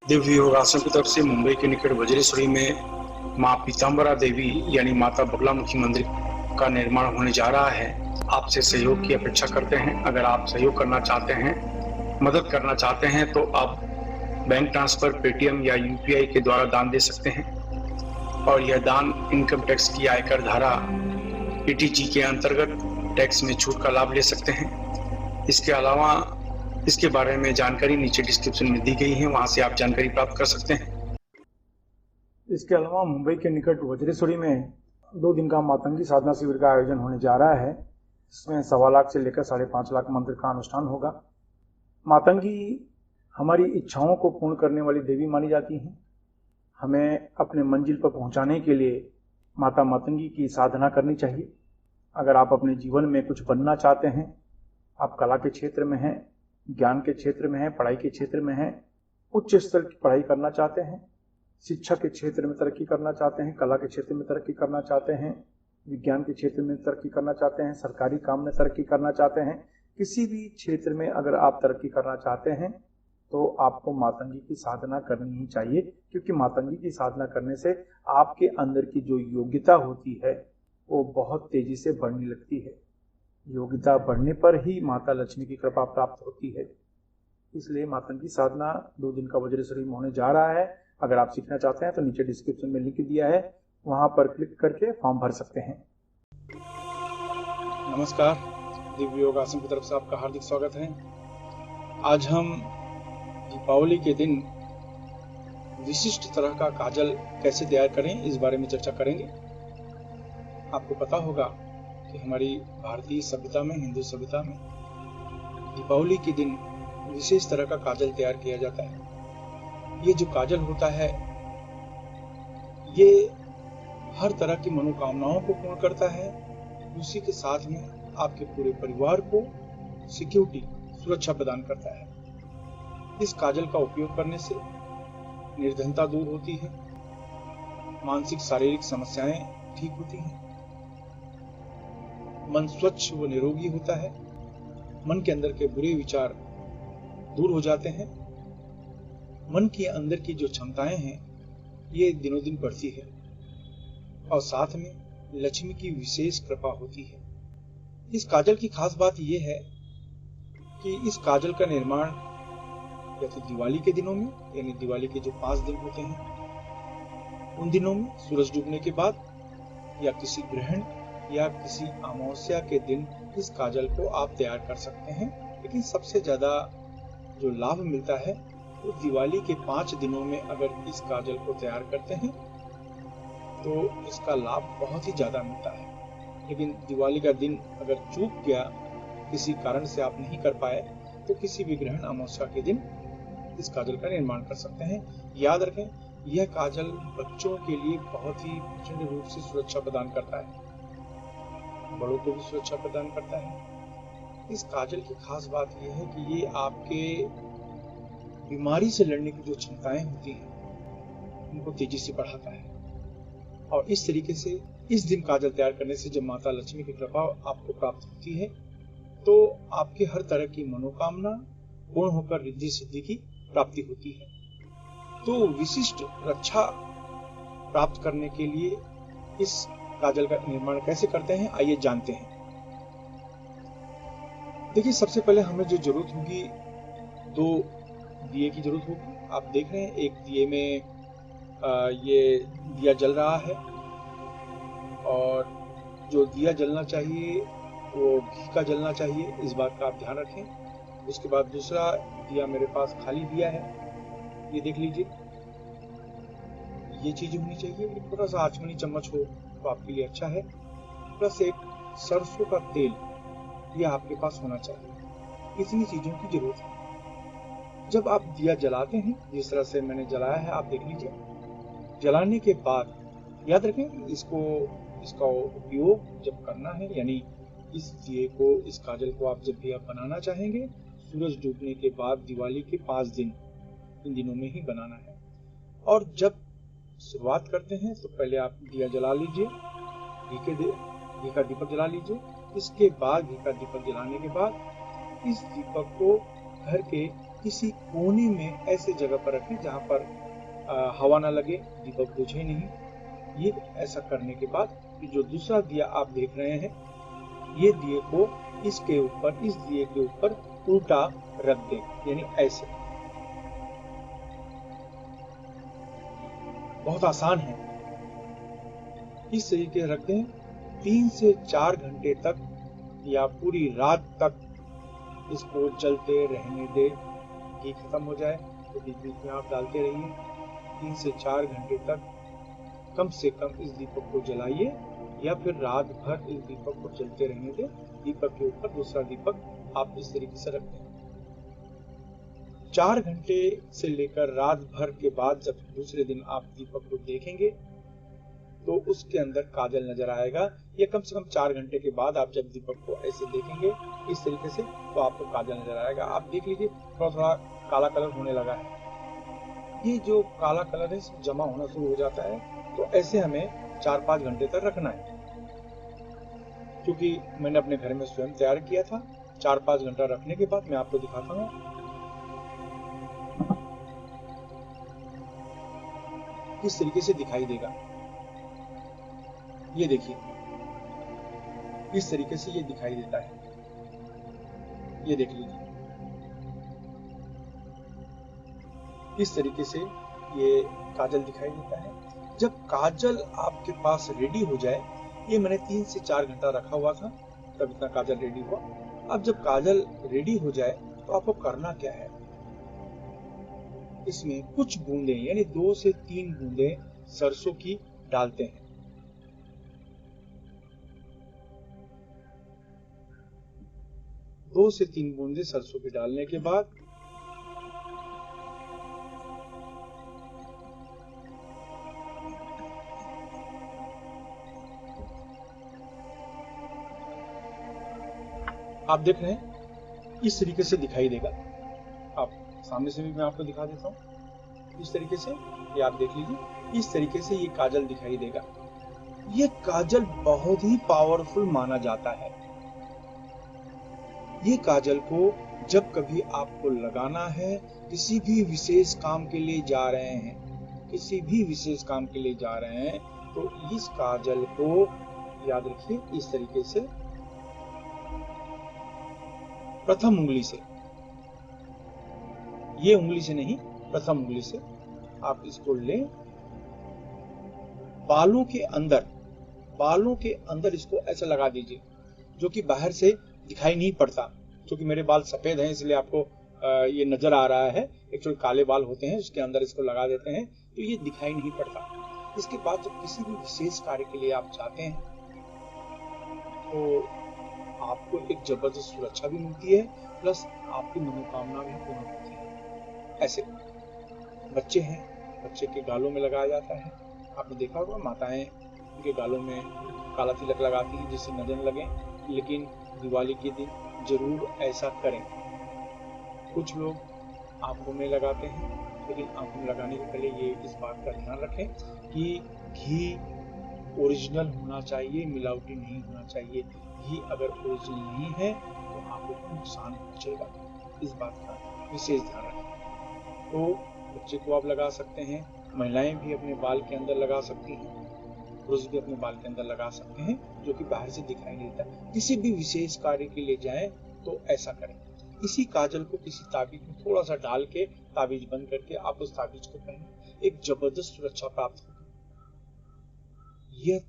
दिव्य योगासन की तरफ से मुंबई के निकट वज्रेश्वरी में मां पीताम्बरा देवी यानी माता बगलामुखी मंदिर का निर्माण होने जा रहा है। आपसे सहयोग की अपेक्षा करते हैं। अगर आप सहयोग करना चाहते हैं, मदद करना चाहते हैं तो आप बैंक ट्रांसफर, पेटीएम या यूपीआई के द्वारा दान दे सकते हैं और यह दान इनकम टैक्स की आयकर धारा ईटीजी के अंतर्गत टैक्स में छूट का लाभ ले सकते हैं। इसके अलावा इसके बारे में जानकारी नीचे डिस्क्रिप्शन में दी गई है, वहां से आप जानकारी प्राप्त कर सकते हैं। इसके अलावा मुंबई के निकट वज्रेश्वरी में 2 दिन का मातंगी साधना शिविर का आयोजन होने जा रहा है। इसमें 1.25 लाख से लेकर 5.5 लाख मंत्र का अनुष्ठान होगा। मातंगी हमारी इच्छाओं को पूर्ण करने वाली देवी मानी जाती हैं। हमें अपने मंजिल पर पहुंचाने के लिए माता मातंगी की साधना करनी चाहिए। अगर आप अपने जीवन में कुछ बनना चाहते हैं, आप कला के क्षेत्र में हैं, ज्ञान के क्षेत्र में हैं, पढ़ाई के क्षेत्र में हैं, उच्च स्तर की पढ़ाई करना चाहते हैं, शिक्षा के क्षेत्र में तरक्की करना चाहते हैं, कला के क्षेत्र में तरक्की करना चाहते हैं, विज्ञान के क्षेत्र में तरक्की करना चाहते हैं, सरकारी काम में तरक्की करना चाहते हैं, किसी भी क्षेत्र में अगर आप तरक्की करना चाहते हैं तो आपको मातंगी की साधना करनी ही चाहिए, क्योंकि मातंगी की साधना करने से आपके अंदर की जो योग्यता होती है वो बहुत तेजी से बढ़ने लगती है। योग्यता बढ़ने पर ही माता लक्ष्मी की कृपा प्राप्त होती है। इसलिए मातंगी साधना 2 दिन का वज्रेश्वरी में होने जा रहा है। अगर आप सीखना चाहते हैं तो नीचे डिस्क्रिप्शन में लिंक दिया है, वहां पर क्लिक करके फॉर्म भर सकते हैं। नमस्कार, दिव्य योगासन की तरफ से आपका हार्दिक स्वागत है। आज हम दीपावली के दिन विशिष्ट तरह का काजल कैसे तैयार करें, इस बारे में चर्चा करेंगे। आपको पता होगा कि हमारी भारतीय सभ्यता में, हिंदू सभ्यता में दीपावली के दिन विशेष तरह का काजल तैयार किया जाता है। ये जो काजल होता है, ये हर तरह की मनोकामनाओं को पूर्ण करता है। उसी के साथ में आपके पूरे परिवार को सिक्योरिटी, सुरक्षा प्रदान करता है। इस काजल का उपयोग करने से निर्धनता दूर होती है, मानसिक शारीरिक समस्याएं ठीक होती हैं, मन स्वच्छ व निरोगी होता है, मन के अंदर के बुरे विचार दूर हो जाते हैं, मन के अंदर की जो क्षमताएं हैं ये दिनों दिन बढ़ती है और साथ में लक्ष्मी की विशेष कृपा होती है। इस काजल की खास बात यह है कि इस काजल का निर्माण या तो दिवाली के दिनों में, यानी दिवाली के जो 5 दिन होते हैं उन दिनों में सूरज डूबने के बाद, या किसी ग्रहण या किसी अमावस्या के दिन इस काजल को आप तैयार कर सकते हैं। लेकिन सबसे ज्यादा जो लाभ मिलता है वो दिवाली के 5 दिनों में अगर इस काजल को तैयार करते हैं तो इसका लाभ बहुत ही ज्यादा मिलता है। लेकिन दिवाली का दिन अगर चूक गया, किसी कारण से आप नहीं कर पाए, तो किसी भी ग्रहण अमावस्या के दिन इस काजल का निर्माण कर सकते हैं। याद रखें, यह काजल बच्चों के लिए बहुत ही प्रचंड रूप से सुरक्षा प्रदान करता है, बड़ों को भी सुरक्षा प्रदान करता है। इस काजल की खास बात यह है कि ये आपके बीमारी से लड़ने की जो क्षमताएं होती हैं उनको तेजी से बढ़ाता है। और इस तरीके से इस दिन काजल तैयार करने से जब माता लक्ष्मी की कृपा आपको प्राप्त होती है तो आपके हर तरह की मनोकामना पूर्ण होकर रिद्धि सिद्धि की प्राप्ति होती है। तो विशिष्ट रक्षा प्राप्त करने के लिए इस काजल का निर्माण कैसे करते हैं, आइए जानते हैं। देखिए, सबसे पहले हमें जो जरूरत होगी, 2 दिए की जरूरत होगी। आप देख रहे हैं एक दिए में ये दिया जल रहा है और जो दिया जलना चाहिए वो घी का जलना चाहिए, इस बात का आप ध्यान रखें। उसके बाद दूसरा दिया मेरे पास खाली दिया है, ये देख लीजिए, ये चीज होनी चाहिए। थोड़ा सा आचमनी चम्मच हो तो आपके लिए अच्छा है। प्लस एक सरसों का तेल, ये आपके पास होना चाहिए। इतनी चीजों की जरूरत है। जब आप दिया जलाते हैं, जिस तरह से मैंने जलाया है आप देख लीजिए, जलाने के बाद याद रखें इसका उपयोग जब करना है, यानी इस दिए को, इस काजल को आप जब भी आप बनाना चाहेंगे, सूरज डूबने के बाद दिवाली के 5 दिन, इन दिनों में ही बनाना है। और जब शुरुआत करते हैं तो पहले आप दिया जला लीजिए, घी का दीपक जला लीजिए। इसके बाद घी का दीपक जलाने के बाद इस दीपक को घर के किसी कोने में ऐसे जगह पर रखें जहां पर हवा ना लगे, दीपक बुझे नहीं। ये ऐसा करने के बाद जो दूसरा दिया आप देख रहे हैं, ये दिए को इस दिए के ऊपर उल्टा रख दें, यानी ऐसे। बहुत आसान है। इस तरीके रख दें। 3 से 4 घंटे तक या पूरी रात तक इसको जलते रहने दे। घी खत्म हो जाए तो बीच बीच में आप डालते रहिए। 3 से 4 घंटे तक कम से कम इस दीपक को जलाइए, या फिर रात भर इस दीपक को जलते रहने दें। दीपक के ऊपर दूसरा दीपक आप इस तरीके से रख दें। 4 घंटे से लेकर रात भर के बाद जब दूसरे दिन आप दीपक को देखेंगे तो उसके अंदर काजल नजर आएगा। या कम से कम 4 घंटे के बाद आप जब दीपक को ऐसे देखेंगे इस तरीके से, तो आपको काजल नजर आएगा। आप देख लीजिए थोड़ा थोड़ा काला कलर होने लगा है। ये जो काला कलर है जमा होना शुरू हो जाता है, तो ऐसे हमें 4-5 घंटे तक रखना है। क्योंकि मैंने अपने घर में स्वयं तैयार किया था। 4-5 घंटा रखने के बाद मैं आपको दिखाता हूँ। किस तरीके से दिखाई देगा ये देखिए, इस तरीके से ये दिखाई देता है। ये देख लीजिए, इस तरीके से ये काजल दिखाई देता है। जब काजल आपके पास रेडी हो जाए, ये मैंने 3 से 4 घंटा रखा हुआ था तब इतना काजल रेडी हुआ। अब जब काजल रेडी हो जाए तो आपको करना क्या है, इसमें कुछ बूंदे यानी 2 से 3 बूंदे सरसों की डालते हैं। 2 से 3 बूंदे सरसों की डालने के बाद आप देख रहे हैं इस तरीके से दिखाई देगा। आप सामने से भी मैं आपको दिखा देता हूं। इस तरीके से ये आप देख लीजिए, इस तरीके से ये काजल दिखाई देगा। ये काजल बहुत ही पावरफुल माना जाता है। ये काजल को जब कभी आपको लगाना है, किसी भी विशेष काम के लिए जा रहे हैं, किसी भी विशेष काम के लिए जा रहे हैं, तो इस काजल को याद रखिए इस तरीके से प्रथम उंगली से, ये उंगली से नहीं, प्रथम उंगली से आप इसको लें। बालों के अंदर इसको ऐसा लगा दीजिए, जो कि बाहर से दिखाई नहीं पड़ता। क्योंकि मेरे बाल सफेद हैं इसलिए आपको ये नजर आ रहा है। एक्चुअल काले बाल होते हैं, उसके अंदर इसको लगा देते हैं तो ये दिखाई नहीं पड़ता। इसके बाद जब किसी भी विशेष कार्य के लिए आप जाते हैं तो आपको एक जबरदस्त सुरक्षा भी मिलती है, प्लस आपकी मनोकामना भी पूर्ण होती है। ऐसे बच्चे हैं, बच्चे के गालों में लगाया जाता है। आपने देखा होगा माताएं उनके गालों में काला तिलक लगाती हैं जिससे नजर न लगे। लेकिन दिवाली के दिन जरूर ऐसा करें। कुछ लोग आंखों में लगाते हैं, लेकिन आंखों में लगाने के पहले ये इस बात का ध्यान रखें कि घी ओरिजिनल होना चाहिए, मिलावटी नहीं होना चाहिए। घी अगर ओरिजिनल नहीं है तो आपको नुकसान पहुंचेगा। इस बात का विशेष ध्यान रखें। तो बच्चे को आप लगा सकते हैं, महिलाएं भी अपने बाल के अंदर लगा सकती हैं, पुरुष भी अपने बाल के अंदर लगा सकते हैं, जो कि बाहर से दिखाई नहीं देता। किसी भी विशेष कार्य के लिए जाएं तो ऐसा करें। इसी काजल को किसी ताबीज में थोड़ा सा डाल के ताबीज बंद करके आप उस ताबीज को पहने, एक जबरदस्त सुरक्षा प्राप्त होगी। यह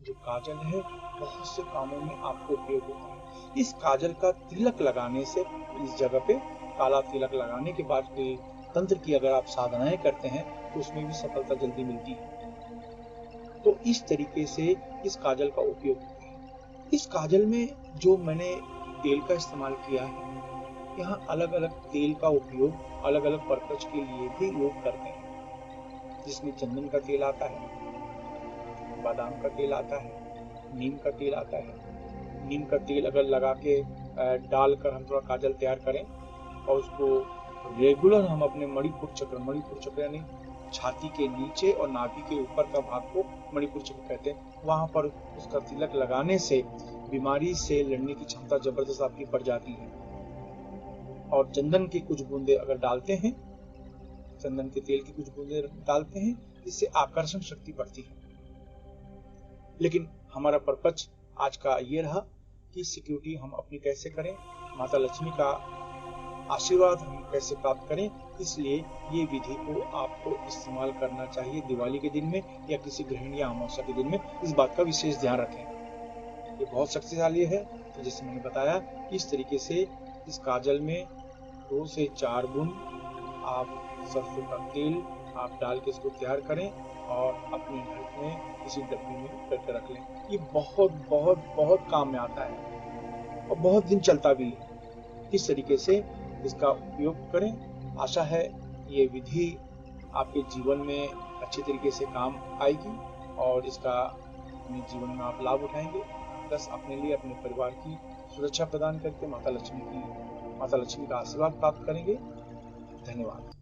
जो काजल है बहुत से कामों में आपको उपयोग होता है। इस काजल का तिलक लगाने से, इस जगह पे काला तिलक लगाने के बाद कोई तंत्र की अगर आप साधनाएं करते हैं तो उसमें भी सफलता जल्दी मिलती है। तो इस तरीके से इस काजल का उपयोग होता है। इस काजल में जो मैंने तेल का इस्तेमाल किया है, यहाँ अलग अलग तेल का उपयोग अलग अलग पर्पज के लिए भी लोग करते हैं, जिसमें चंदन का तेल आता है, बादाम का तेल आता है, नीम का तेल आता है। नीम का तेल अगर लगा के डालकर हम थोड़ा काजल तैयार करें और उसको रेगुलर हम अपने मणिपुर चक्र यानी छाती के नीचे और नाभि के ऊपर का भाग को मणिपुर चक्र कहते हैं, वहां पर उसका तिलक लगाने से बीमारी से लड़ने की क्षमता जबरदस्त आपकी बढ़ जाती है। और चंदन की कुछ बूंदे अगर डालते हैं, चंदन के तेल की कुछ बूंदे डालते हैं, इससे आकर्षण शक्ति बढ़ती है। लेकिन हमारा पर्पज आज का ये रहा कि सिक्योरिटी हम अपनी कैसे करें, माता लक्ष्मी का आशीर्वाद हम कैसे प्राप्त करें। इसलिए ये विधि को आपको इस्तेमाल करना चाहिए दिवाली के दिन में या किसी ग्रहण या अमावस्या के दिन में। इस बात का विशेष ध्यान रखें। ये बहुत शक्तिशाली है। तो जैसे मैंने बताया, इस तरीके से इस काजल में 2 से 4 बूंद आप सरसों का तेल आप डाल के इसको तैयार करें और अपने घर में किसी डब्बे में करके रख लें। ये बहुत बहुत बहुत काम में आता है और बहुत दिन चलता भी है। इस तरीके से इसका उपयोग करें। आशा है ये विधि आपके जीवन में अच्छे तरीके से काम आएगी और इसका अपने जीवन में आप लाभ उठाएंगे। बस अपने लिए, अपने परिवार की सुरक्षा प्रदान करके माता लक्ष्मी का आशीर्वाद प्राप्त करेंगे। धन्यवाद।